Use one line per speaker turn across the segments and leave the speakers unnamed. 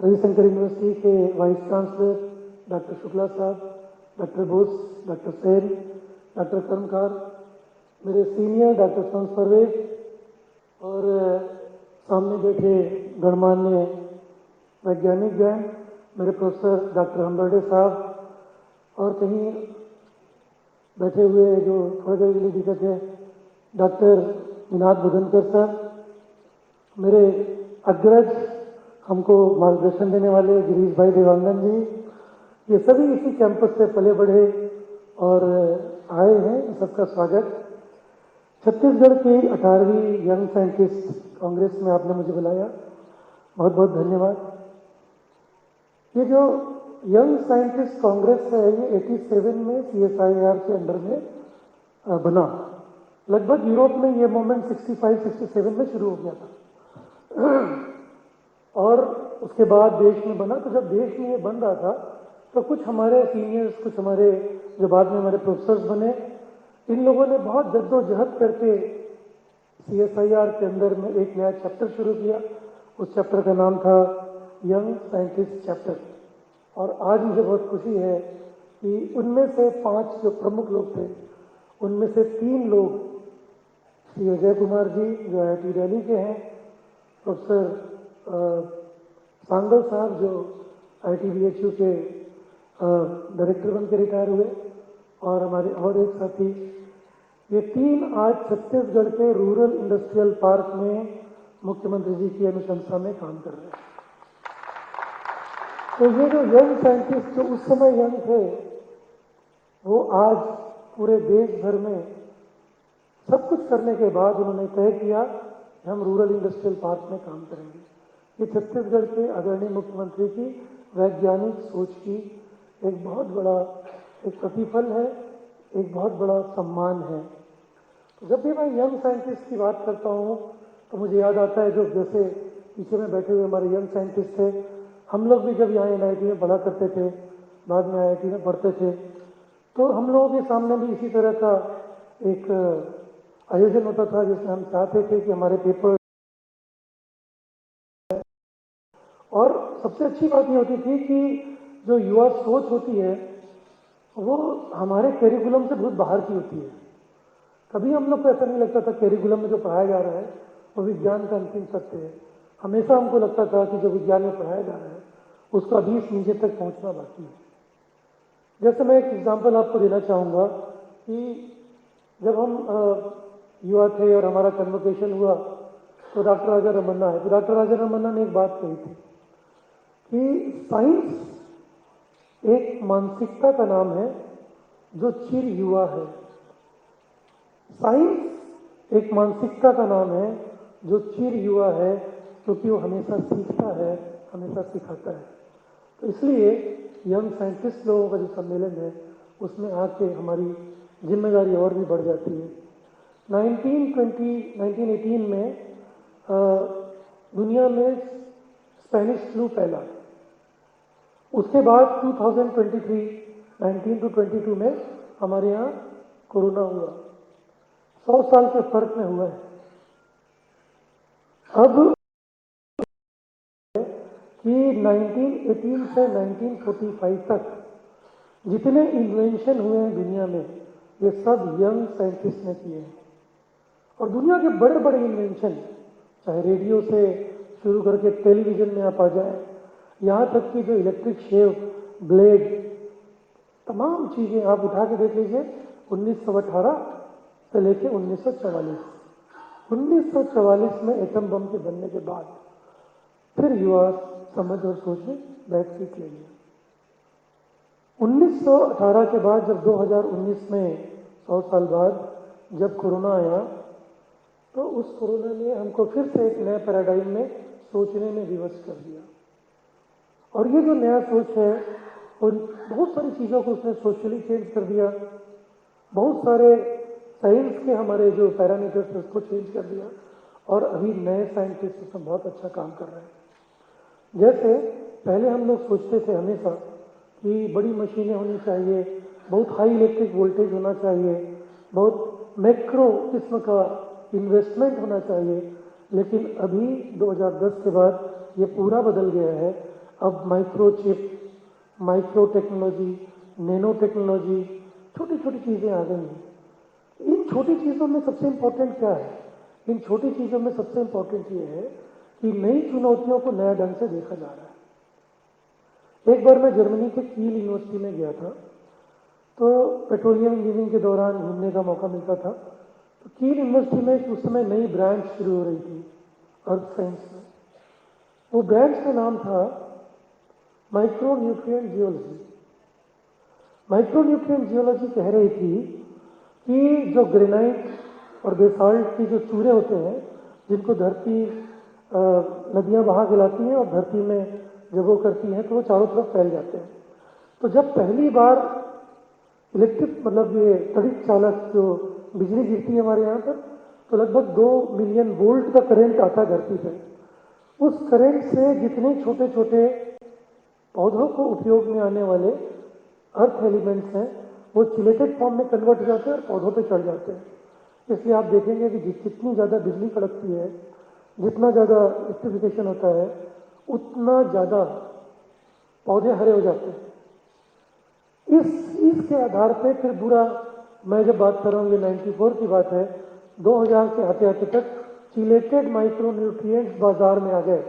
Ravishankar university के vice chancellor doctor Shukla साहब, doctor Bose, doctor Sen, doctor कर्मकार, मेरे सीनियर डॉक्टर संस परवेज और सामने बैठे गणमान्य वैज्ञानिक गण, मेरे प्रोफेसर डॉक्टर हम्बर्डे साहब और कहीं बैठे हुए जो थोड़ी देर के लिए दिक्कत है डॉक्टर विनाद बुधनकर सर, मेरे अग्रज हमको मार्गदर्शन देने वाले गिरीश भाई देवांगन जी, ये सभी इसी कैंपस से पले बढ़े और आए हैं, सबका स्वागत। छत्तीसगढ़ की 18वीं यंग साइंटिस्ट कांग्रेस में आपने मुझे बुलाया, बहुत बहुत धन्यवाद। ये जो यंग साइंटिस्ट कांग्रेस है ये 87 में CSIR के अंडर में बना। लगभग यूरोप में ये मूवमेंट 65-67 में शुरू हो गया था और उसके बाद देश में बना। तो जब देश में ये बन रहा था तो कुछ हमारे सीनियर्स, कुछ हमारे जो बाद में हमारे प्रोफेसर्स बने, इन लोगों ने बहुत जद्दोजहद करके CSIR के अंदर में एक नया चैप्टर शुरू किया। उस चैप्टर का नाम था यंग साइंटिस्ट चैप्टर। और आज मुझे बहुत खुशी है कि उनमें से 5 जो प्रमुख लोग थे, उनमें से 3 लोग श्री अजय कुमार जी जो IIT दिल्ली के हैं, प्रोफेसर सांगल साहब जो IIT BHU के डायरेक्टर बन के रिटायर हुए, और हमारे और एक साथी, ये 3 आज छत्तीसगढ़ के रूरल इंडस्ट्रियल पार्क में मुख्यमंत्री जी की अनुशंसा में काम कर रहे हैं। तो ये जो यंग साइंटिस्ट जो उस समय यंग थे, वो आज पूरे देश भर में सब कुछ करने के बाद उन्होंने तय किया कि हम रूरल इंडस्ट्रियल पार्क में काम करेंगे। ये छत्तीसगढ़ के आदरणीय मुख्यमंत्री की वैज्ञानिक सोच की एक बहुत बड़ा एक प्रतिफल है, एक बहुत बड़ा सम्मान है। तो जब भी मैं यंग साइंटिस्ट की बात करता हूँ तो मुझे याद आता है जो जैसे पीछे में बैठे हुए हमारे यंग साइंटिस्ट थे, हम लोग भी जब यहाँ NIT में पढ़ा करते थे, बाद में IIT में पढ़ते थे, तो हम लोगों के सामने भी इसी तरह का एक आयोजन होता था जिसमें हम चाहते थे कि हमारे पेपर, और सबसे अच्छी बात ये होती थी कि जो युवा सोच होती है वो हमारे कैरिकुलम से बहुत बाहर की होती है। कभी हम लोग को ऐसा नहीं लगता था कैरिकुलम में जो पढ़ाया जा रहा है वो विज्ञान का अंतिम सत्य है। हमेशा हमको लगता था कि जो विज्ञान में पढ़ाया जा रहा है उसका 20 नीचे तक पहुंचना बाकी है। जैसे मैं एक एग्जांपल आपको देना चाहूँगा कि जब हम युवा थे और हमारा कन्वोकेशन हुआ तो डॉक्टर राजा रमन्ना है, तो डॉक्टर राजा रमन्ना ने एक बात कही थी कि साइंस एक मानसिकता का नाम है जो चिर युवा है। साइंस एक मानसिकता का नाम है जो चिर युवा है, क्योंकि वो हमेशा सीखता है, हमेशा सिखाता है। तो इसलिए यंग साइंटिस्ट लोगों का जो सम्मेलन है उसमें आके हमारी जिम्मेदारी और भी बढ़ जाती है। 1918 में दुनिया में स्पेनिश फ्लू फैला। उसके बाद 19 to 22 में हमारे यहाँ कोरोना हुआ। 100 साल के फर्क में हुआ है। अब कि 1918 से 1945 तक जितने इन्वेंशन हुए हैं दुनिया में, ये सब यंग साइंटिस्ट ने किए हैं। और दुनिया के बड़े बड़े इन्वेंशन, चाहे रेडियो से शुरू करके टेलीविजन में आप आ जाए, यहाँ तक कि जो इलेक्ट्रिक शेव, ब्लेड, तमाम चीज़ें आप उठा के देख लीजिए। 1918 से लेके 1944 में एटम बम के बनने के बाद फिर युवा समझ और सोच में बैक सीट ले लिया। 1918 के बाद जब 2019 में 100 साल बाद जब कोरोना आया, तो उस कोरोना ने हमको फिर से एक नए पैराडाइम में सोचने में विवश कर दिया। और ये जो नया सोच है और बहुत सारी चीज़ों को उसने सोशली चेंज कर दिया, बहुत सारे साइंस के हमारे जो पैरामीटर्स हैं उसको चेंज कर दिया, और अभी नए साइंटिस्ट उसमें बहुत अच्छा काम कर रहे हैं। जैसे पहले हम लोग सोचते थे हमेशा कि बड़ी मशीनें होनी चाहिए, बहुत हाई इलेक्ट्रिक वोल्टेज होना चाहिए, बहुत मैक्रो किस्म का इन्वेस्टमेंट होना चाहिए, लेकिन अभी 2010 के बाद ये पूरा बदल गया है। अब microchip, micro technology, nano technology, छोटी छोटी चीज़ें आ गई हैं। इन छोटी चीज़ों में सबसे इम्पोर्टेंट क्या है? इन छोटी चीज़ों में सबसे इम्पोर्टेंट ये है कि नई चुनौतियों को नया ढंग से देखा जा रहा है। एक बार मैं जर्मनी के कील यूनिवर्सिटी में गया था, तो पेट्रोलियम इंजीनियरिंग के दौरान घूमने का मौका मिलता था। तो कील यूनिवर्सिटी में उस समय नई ब्रांच शुरू हो रही थी अर्थ साइंस में। वो ब्रांच का नाम था micro nutrient geology. Micro nutrient geology कह रही थी कि जो ग्रेनाइट और बेसाल्ट की जो चूरे होते हैं, जिनको धरती नदियां बहा के लाती हैं और धरती में जब वो करती हैं तो वो चारों तरफ फैल जाते हैं। तो जब पहली बार इलेक्ट्रिक मतलब ये तड़ित चालक जो बिजली गिरती है हमारे यहाँ पर, तो लगभग 2 मिलियन वोल्ट का करंट आता है धरती पर। उस करंट से जितने छोटे छोटे पौधों को उपयोग में आने वाले अर्थ एलिमेंट्स हैं, वो चिलेटेड फॉर्म में कन्वर्ट हो जाते हैं और पौधों पे चढ़ जाते हैं। इसलिए आप देखेंगे कि जितनी ज़्यादा बिजली कड़कती है, जितना ज़्यादा इलेक्ट्रिफिकेशन होता है, उतना ज़्यादा पौधे हरे हो जाते हैं। इसके आधार पे फिर पूरा, मैं जब बात कर रहा हूँ ये 94 की बात है, 2000 के आते आते तक चिलेटेड माइक्रो न्यूट्रिएंट्स बाजार में आ गए।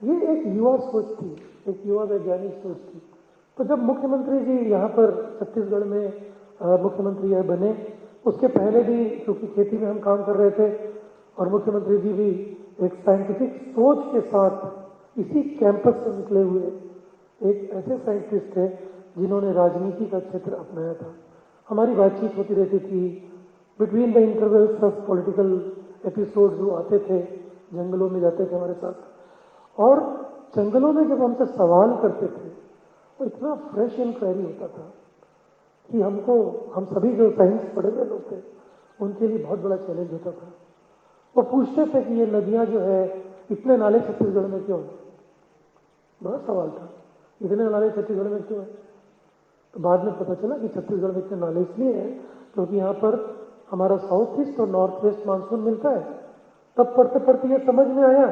ये एक युवा सोच थी, एक युवा वैज्ञानिक सोच थी। तो जब मुख्यमंत्री जी यहाँ पर छत्तीसगढ़ में मुख्यमंत्री बने, उसके पहले भी क्योंकि खेती में हम काम कर रहे थे और मुख्यमंत्री जी भी एक साइंटिफिक सोच के साथ इसी कैंपस से निकले हुए एक ऐसे साइंटिस्ट थे जिन्होंने राजनीति का क्षेत्र अपनाया था। हमारी बातचीत होती रहती थी between the intervals of political episode जो आते थे, जंगलों में जाते थे हमारे साथ, और जंगलों में जब हमसे सवाल करते थे तो इतना फ्रेश इंक्वायरी होता था कि हम सभी जो साइंस पढ़े हुए लोग थे उनके लिए बहुत बड़ा चैलेंज होता था। वो पूछते थे कि ये नदियां जो है, इतने नाले छत्तीसगढ़ में क्यों है? बड़ा सवाल था, इतने नाले छत्तीसगढ़ में क्यों है? तो बाद में पता चला कि छत्तीसगढ़ में इतने नाले इसलिए हैं क्योंकि यहाँ पर हमारा साउथ ईस्ट और नॉर्थ वेस्ट मानसून मिलता है। तब पढ़ते पढ़ते ये समझ में आया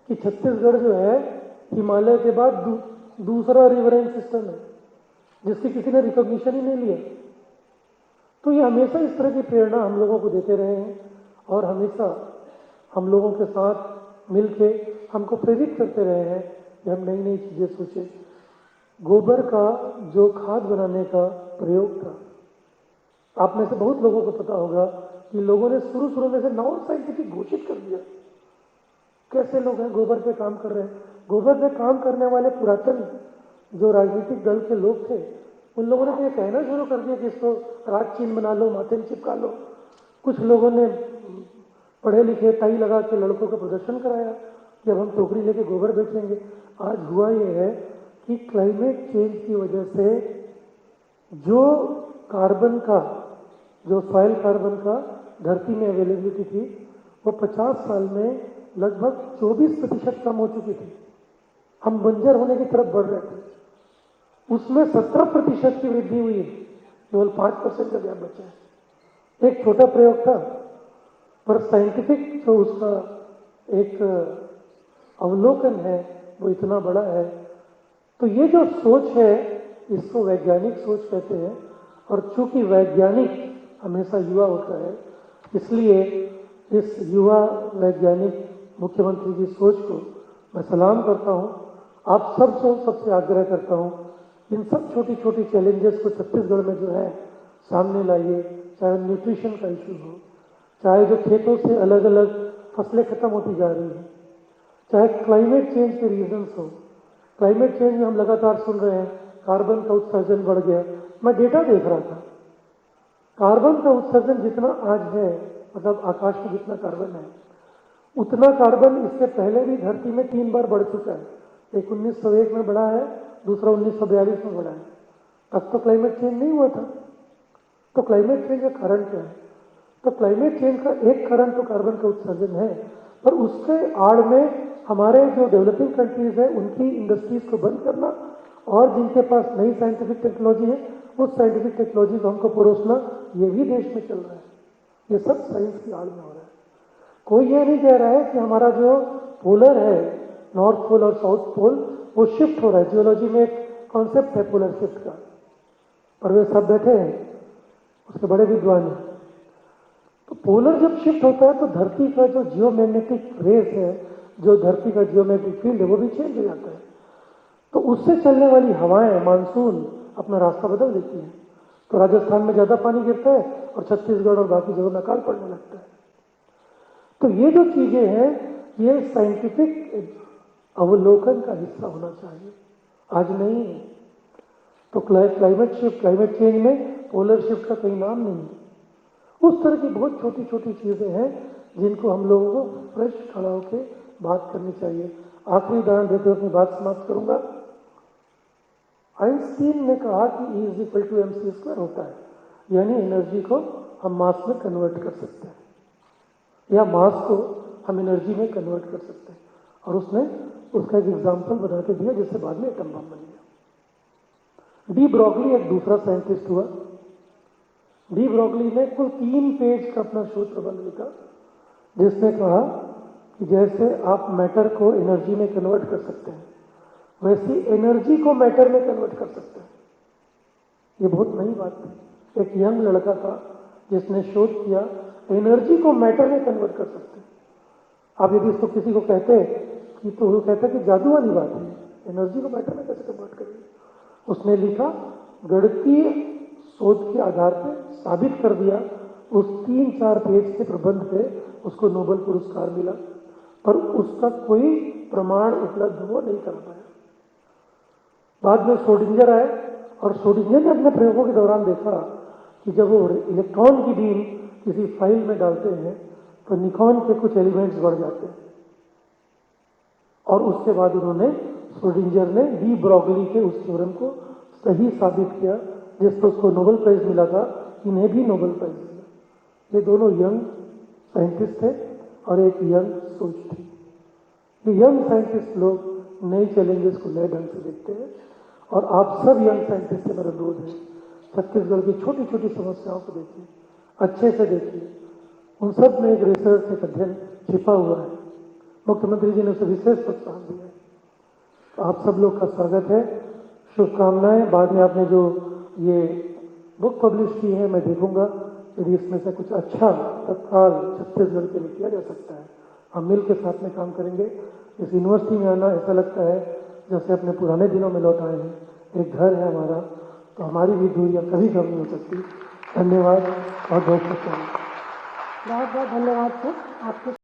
कि छत्तीसगढ़ जो है हिमालय के बाद दूसरा रिवराइन सिस्टम है जिसकी किसी ने रिकॉग्निशन ही नहीं लिया। तो ये हमेशा इस तरह की प्रेरणा हम लोगों को देते रहे हैं और हमेशा हम लोगों के साथ मिलके हमको प्रेरित करते रहे हैं कि हम नई नई चीजें सोचें। गोबर का जो खाद बनाने का प्रयोग था, आप में से बहुत लोगों को पता होगा कि लोगों ने शुरू में से नॉन साइंटिफिक घोषित कर दिया। कैसे लोग हैं गोबर पे काम कर रहे हैं? गोबर पे काम करने वाले पुरातन जो राजनीतिक दल के लोग थे, उन लोगों ने तो ये कहना शुरू कर दिया कि इसको राज चिन्ह बना लो, माथे में चिपका लो। कुछ लोगों ने पढ़े लिखे टाई लगा के लड़कों का प्रदर्शन कराया कि अब हम टोकरी लेके गोबर बेचेंगे। आज हुआ ये है कि क्लाइमेट चेंज की वजह से जो कार्बन का, जो सॉइल कार्बन का धरती में अवेलेबिलिटी थी, वो 50 साल में लगभग 24% कम हो चुकी थी। हम बंजर होने की तरफ बढ़ रहे थे। उसमें 17% की वृद्धि हुई है, केवल 5% का गैप बचा है। एक छोटा प्रयोग था, पर साइंटिफिक जो उसका एक अवलोकन है वो इतना बड़ा है। तो ये जो सोच है इसको वैज्ञानिक सोच कहते हैं, और चूंकि वैज्ञानिक हमेशा युवा होता है, इसलिए इस युवा वैज्ञानिक मुख्यमंत्री की सोच को मैं सलाम करता हूं। आप सबसे आग्रह करता हूं, इन सब छोटी छोटी चैलेंजेस को छत्तीसगढ़ में जो है सामने लाइए। चाहे न्यूट्रिशन का इशू हो, चाहे जो खेतों से अलग अलग फसलें खत्म होती जा रही हैं, चाहे क्लाइमेट चेंज के रीजंस हो। क्लाइमेट चेंज में हम लगातार सुन रहे हैं कार्बन का उत्सर्जन बढ़ गया। मैं डेटा देख रहा था, कार्बन का उत्सर्जन जितना आज है, मतलब आकाश में जितना कार्बन है, उतना कार्बन इससे पहले भी धरती में 3 बार बढ़ चुका है। एक 1901 में बढ़ा है, दूसरा 1942 में बढ़ा है। तब तो क्लाइमेट चेंज नहीं हुआ था। तो क्लाइमेट चेंज का कारण क्या है? तो क्लाइमेट चेंज का एक कारण तो कार्बन का उत्सर्जन है, पर उसके आड़ में हमारे जो डेवलपिंग कंट्रीज है उनकी इंडस्ट्रीज को बंद करना, और जिनके पास नई साइंटिफिक टेक्नोलॉजी है उस साइंटिफिक टेक्नोलॉजी को हमको परोसना, ये भी देश में चल रहा है। ये सब साइंस की आड़ में हो रहा है। कोई ये नहीं कह रहा है कि हमारा जो पोलर है, नॉर्थ पोल और साउथ पोल वो शिफ्ट हो रहा है। जियोलॉजी में एक कॉन्सेप्ट है पोलर शिफ्ट का, और वे सब बैठे हैं, उसके बड़े विद्वान हैं। तो पोलर जब शिफ्ट होता है तो धरती का जो जियोमैग्नेटिक रेस है, जो धरती का जियोमैग्नेटिक फील्ड है, वो भी चेंज हो जाता है। तो उससे चलने वाली हवाएं, मानसून अपना रास्ता बदल देती हैं। तो राजस्थान में ज्यादा पानी गिरता है और छत्तीसगढ़ और बाकी जगहों में अकाल पड़ने लगता है। तो ये जो चीजें हैं, ये साइंटिफिक अवलोकन का हिस्सा होना चाहिए, आज नहीं है। तो क्लाइमेट शिफ्ट, क्लाइमेट चेंज में पोलर शिफ्ट का कोई नाम नहीं है। उस तरह की बहुत छोटी छोटी चीजें हैं जिनको हम लोगों को फ्रेश खड़ा होकर बात करनी चाहिए। आखिरी उदाहरण देते हुए अपनी बात समाप्त करूंगा। आइंस्टीन ने कहा कि E is equal to mc² होता है, यानी एनर्जी को हम मास में कन्वर्ट कर सकते हैं, या मास को हम एनर्जी में कन्वर्ट कर सकते हैं। और उसने उसका एक एग्जाम्पल बना के दिया, जिससे बाद में एटम बम बन गया। डी ब्रॉगली एक दूसरा साइंटिस्ट हुआ। डी ब्रॉगली ने कुल 3 पेज का अपना शोध प्रबंध लिखा, जिसने कहा कि जैसे आप मैटर को एनर्जी में कन्वर्ट कर सकते हैं, वैसी एनर्जी को मैटर में कन्वर्ट कर सकते हैं। ये बहुत नई बात थी। एक यंग लड़का था जिसने शोध किया एनर्जी को मैटर में कन्वर्ट कर सकते हैं। आप यदि इसको किसी को कहते कि, तो वो कहता कि जादू वाली बात है, एनर्जी को मैटर में कैसे कन्वर्ट करेंगे। उसने लिखा, गणितीय शोध के आधार पर साबित कर दिया। उस 3-4 पेज के प्रबंध पे उसको नोबेल पुरस्कार मिला, पर उसका कोई प्रमाण उपलब्ध वो नहीं कर पाया। बाद में श्रोडिंगर आए, और श्रोडिंगर ने अपने प्रयोगों के दौरान देखा कि जब वो इलेक्ट्रॉन की बीम किसी फाइल में डालते हैं तो निकॉन के कुछ एलिमेंट्स बढ़ जाते हैं। और उसके बाद उन्होंने, श्रोडिंगर ने डी ब्रॉगली के उस थ्योरम को सही साबित किया, जिस पर उसको नोबेल प्राइज मिला था। इन्हें भी नोबेल प्राइज मिला। ये दोनों यंग साइंटिस्ट थे और एक यंग सोच थी। ये यंग साइंटिस्ट लोग नए चैलेंजेस को नए ढंग से देखते हैं, और आप सब यंग साइंटिस्ट से मेरा अनुरोध है, छत्तीसगढ़ की छोटी छोटी समस्याओं को देखिए, अच्छे से देखिए। उन सब में एक रिसर्च, एक अध्ययन छिपा हुआ है। मुख्यमंत्री जी ने उसे विशेष प्रोत्साहन दिया है। तो आप सब लोग का स्वागत है, शुभकामनाएं। बाद में आपने जो ये बुक पब्लिश की है, मैं देखूंगा यदि इसमें से कुछ अच्छा तत्काल छत्तीसगढ़ के लिए किया जा सकता है, हम मिल के साथ में काम करेंगे। इस यूनिवर्सिटी में आना ऐसा लगता है जैसे अपने पुराने दिनों में लौट आए हैं। एक घर है हमारा, तो हमारी भी दूरियां कभी कम नहीं हो सकती। धन्यवाद और बहुत बहुत
बहुत बहुत धन्यवाद सर आपके